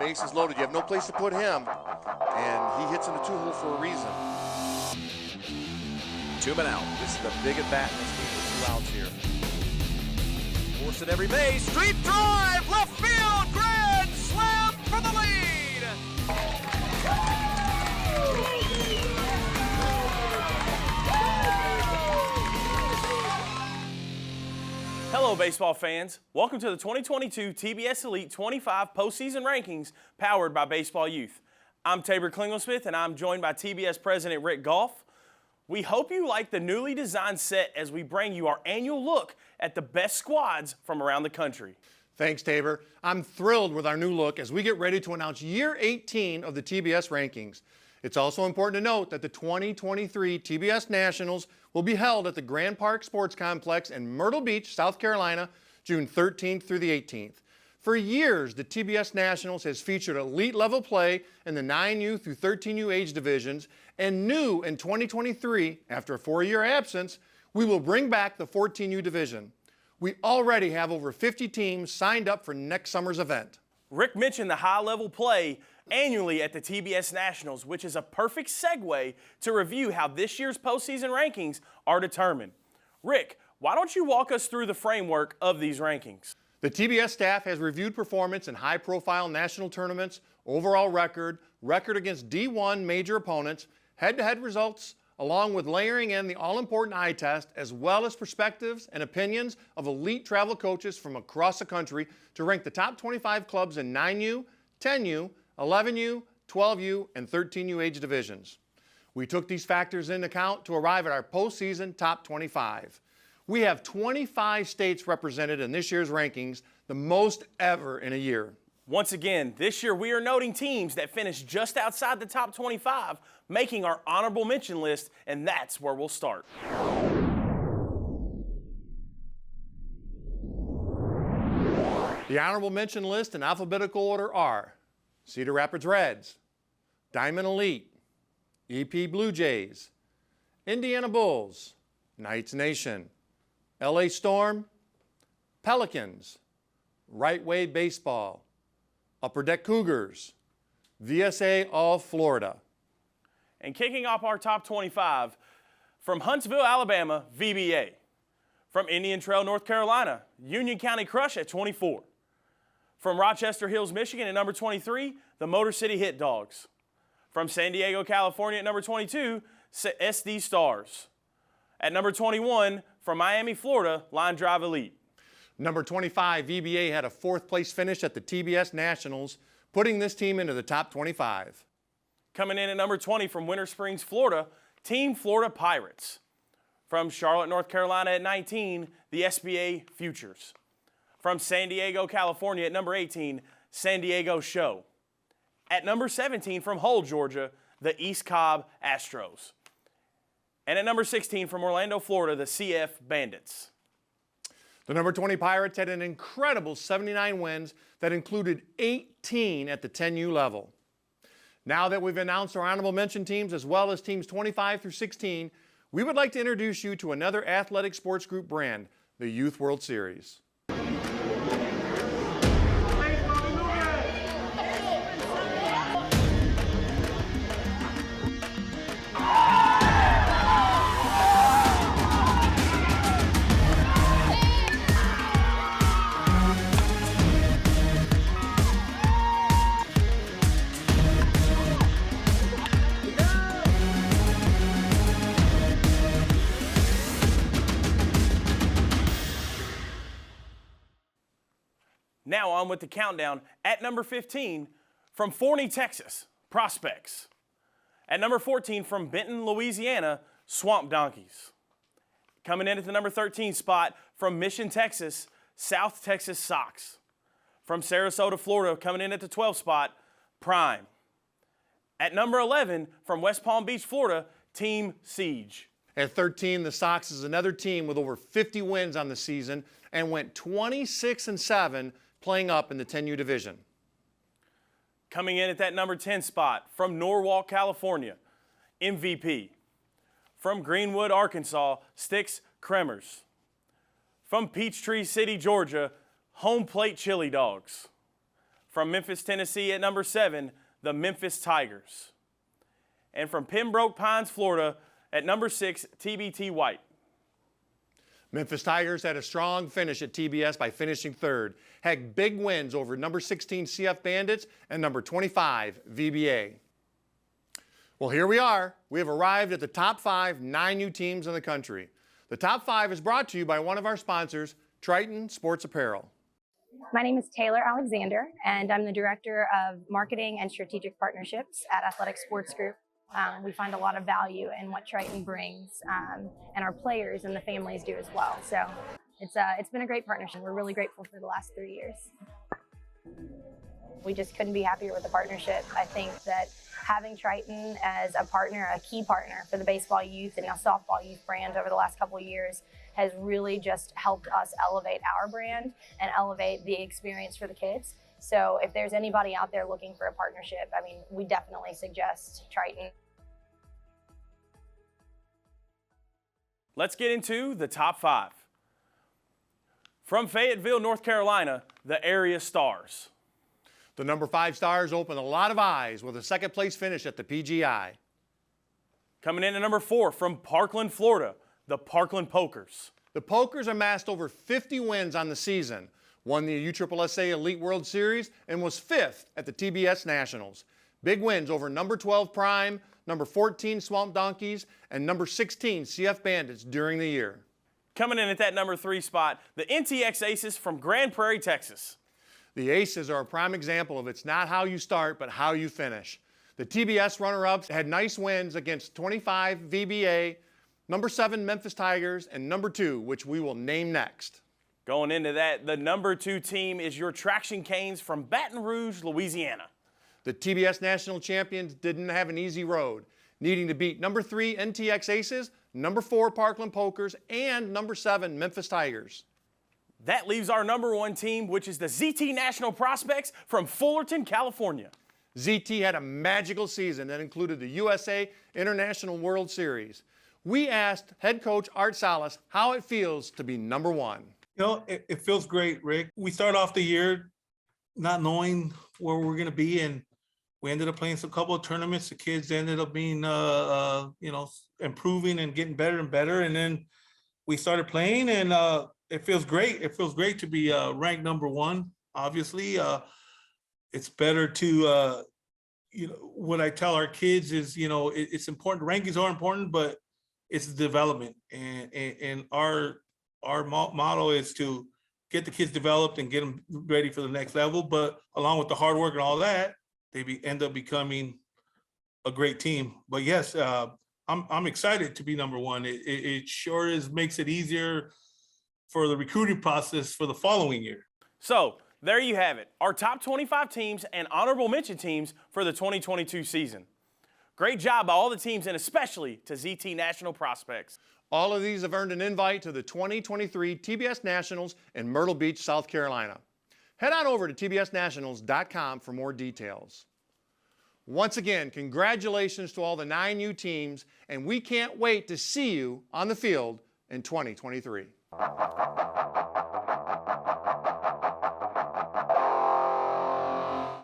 bases loaded. You have no place to put him, and he hits in the two-hole for a reason. 2 men out. This is a big at-bat in this game with 2 outs here. Force at every base. Street drive. Left field. Grand slam for the lead. Hello, baseball fans. Welcome to the 2022 TBS Elite 25 Postseason Rankings powered by Baseball Youth. I'm Tabor Klingelsmith, and I'm joined by TBS President Rick Goff. We hope you like the newly designed set as we bring you our annual look at the best squads from around the country. Thanks, Tabor. I'm thrilled with our new look as we get ready to announce year 18 of the TBS rankings. It's also important to note that the 2023 TBS Nationals will be held at the Grand Park Sports Complex in Myrtle Beach, South Carolina, June 13th through the 18th. For years, the TBS Nationals has featured elite-level play in the 9U through 13U age divisions, and new in 2023, after a 4-year absence, we will bring back the 14U division. We already have over 50 teams signed up for next summer's event. Rick mentioned the high-level play annually at the TBS Nationals, which is a perfect segue to review how this year's postseason rankings are determined. Rick, why don't you walk us through the framework of these rankings? The TBS staff has reviewed performance in high-profile national tournaments, overall record against D1 major opponents, head-to-head results, along with layering in the all-important eye test, as well as perspectives and opinions of elite travel coaches from across the country to rank the top 25 clubs in 9U, 10U, 11U, 12U, and 13U age divisions. We took these factors into account to arrive at our postseason top 25. We have 25 states represented in this year's rankings, the most ever in a year. Once again, this year we are noting teams that finished just outside the top 25, making our honorable mention list, and that's where we'll start. The honorable mention list in alphabetical order are Cedar Rapids Reds, Diamond Elite, EP Blue Jays, Indiana Bulls, Knights Nation, LA Storm, Pelicans, Right Way Baseball, Upper Deck Cougars, VSA of Florida. And kicking off our top 25, from Huntsville, Alabama, VBA. From Indian Trail, North Carolina, Union County Crush at 24. From Rochester Hills, Michigan at number 23, the Motor City Hit Dogs. From San Diego, California at number 22, SD Stars. At number 21, from Miami, Florida, Line Drive Elite. Number 25, VBA had a 4th place finish at the TBS Nationals, putting this team into the top 25. Coming in at number 20 from Winter Springs, Florida, Team Florida Pirates. From Charlotte, North Carolina at 19, the SBA Futures. From San Diego, California at number 18, San Diego Show. At number 17 from Hull, Georgia, the East Cobb Astros. And at number 16 from Orlando, Florida, the CF Bandits. The number 20 Pirates had an incredible 79 wins that included 18 at the 10U level. Now that we've announced our honorable mention teams as well as teams 25 through 16, we would like to introduce you to another athletic sports group brand, the Youth World Series. Now on with the countdown. At number 15, from Forney, Texas, Prospects. At number 14, from Benton, Louisiana, Swamp Donkeys. Coming in at the number 13 spot, from Mission, Texas, South Texas Sox. From Sarasota, Florida, coming in at the 12th spot, Prime. At number 11, from West Palm Beach, Florida, Team Siege. At 13, the Sox is another team with over 50 wins on the season and went 26-7 playing up in the 10U division. Coming in at that number 10 spot, from Norwalk, California, MVP. From Greenwood, Arkansas, Styx Kremers. From Peachtree City, Georgia, Home Plate Chili Dogs. from Memphis, Tennessee at number 7, the Memphis Tigers. And from Pembroke Pines, Florida at number 6, TBT White. Memphis Tigers had a strong finish at TBS by finishing 3rd. Had big wins over number 16 CF Bandits and number 25 VBA. Well, here we are. We have arrived at the top 5 9U teams in the country. The top 5 is brought to you by one of our sponsors, Triton Sports Apparel. My name is Taylor Alexander, and I'm the Director of Marketing and Strategic Partnerships at Athletic Sports Group. We find a lot of value in what Triton brings, and our players and the families do as well. So it's been a great partnership. We're really grateful for the last 3 years. We just couldn't be happier with the partnership. I think that having Triton as a partner, a key partner for the baseball youth and softball youth brand over the last couple of years has really just helped us elevate our brand and elevate the experience for the kids. So if there's anybody out there looking for a partnership, I mean, we definitely suggest Triton. Let's get into the top 5. From Fayetteville, North Carolina, the area Stars. The number 5 Stars opened a lot of eyes with a 2nd place finish at the PGI. Coming in at number 4 from Parkland, Florida, the Parkland Pokers. The Pokers amassed over 50 wins on the season, won the USSSA Elite World Series, and was 5th at the TBS Nationals. Big wins over number 12 Prime, number 14 Swamp Donkeys, and number 16 CF Bandits during the year. Coming in at that number 3 spot, the NTX Aces from Grand Prairie, Texas. The Aces are a prime example of it's not how you start, but how you finish. The TBS runner-ups had nice wins against 25 VBA, number 7 Memphis Tigers, and number 2, which we will name next. Going into that, the number 2 team is your Traction Canes from Baton Rouge, Louisiana. The TBS National Champions didn't have an easy road, needing to beat number 3 NTX Aces, number 4 Parkland Pokers, and number 7 Memphis Tigers. That leaves our number 1 team, which is the ZT National Prospects from Fullerton, California. ZT had a magical season that included the USA International World Series. We asked head coach Art Salas how it feels to be number 1. You know, it feels great, Rick. We started off the year not knowing where we're going to be, and we ended up playing a couple of tournaments. The kids ended up being, improving and getting better and better. And then we started playing, and it feels great. It feels great to be ranked number 1. Obviously, it's better to, what I tell our kids is, it's important. Rankings are important, but it's development. And our motto is to get the kids developed and get them ready for the next level. But along with the hard work and all that, they end up becoming a great team. But yes, I'm excited to be number 1. It sure makes it easier for the recruiting process for the following year. So there you have it, our top 25 teams and honorable mention teams for the 2022 season. Great job by all the teams, and especially to ZT National Prospects. All of these have earned an invite to the 2023 TBS Nationals in Myrtle Beach, South Carolina. Head on over to tbsnationals.com for more details. Once again, congratulations to all the 9U teams, and we can't wait to see you on the field in 2023.